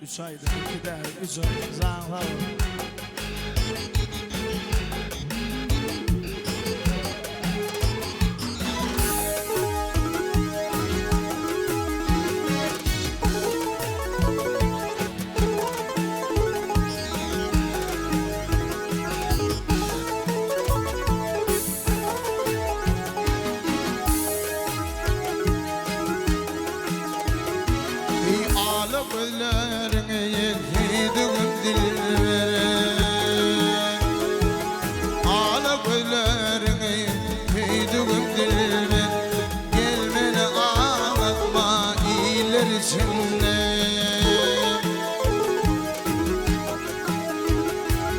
3 ayda 2'de 3'ün zanlar.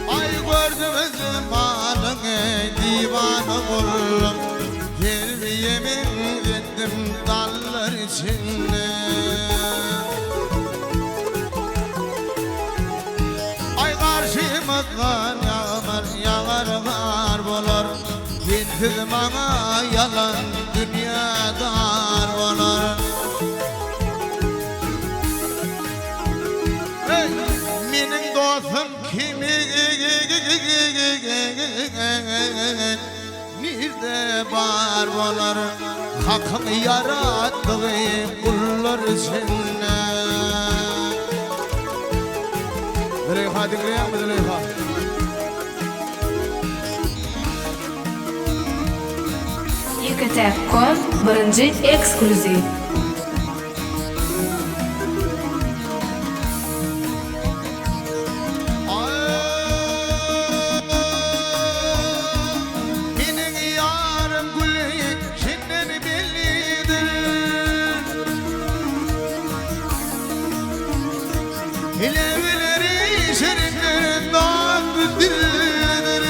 Ay gördüm zamanı divanı oldum, yemin ettim dallar içinde. Ay karşımızdan yağar bulur, gittim bana yalan dünya dar olur. Menin dostum kimi nerede var olar, hakkım yarattığı kullar içinde. Züleyha dinleyen mi Züleyha? Ekatek.com birinci ekskluziv. Hileveleri şeriflerinden bildirir.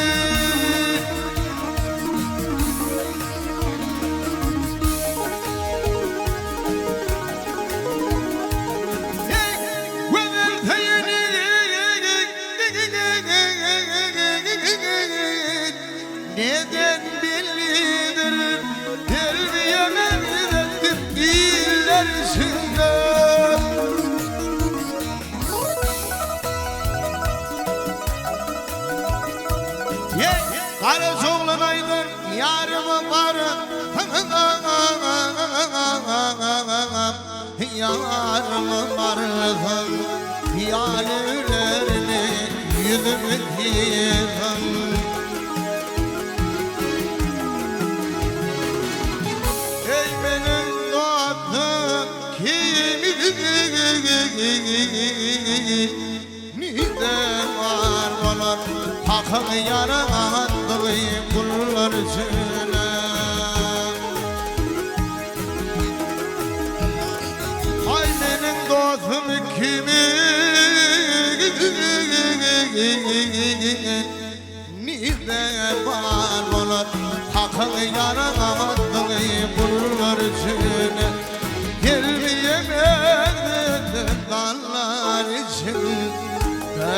Neden bildirir? Terbiyemem ettim diller içinde. Kara soğlanaydır yarımı var, yarımı varlığım, yâlülerini yüzümü yıkım. Ey benim dostum kimi nide var olur, hakkı yarattığı kullar içine. Ay benim dostum kimi nide var olur, hakkı yarattığı kullar içine. Gelmeyemedi dallar içinde.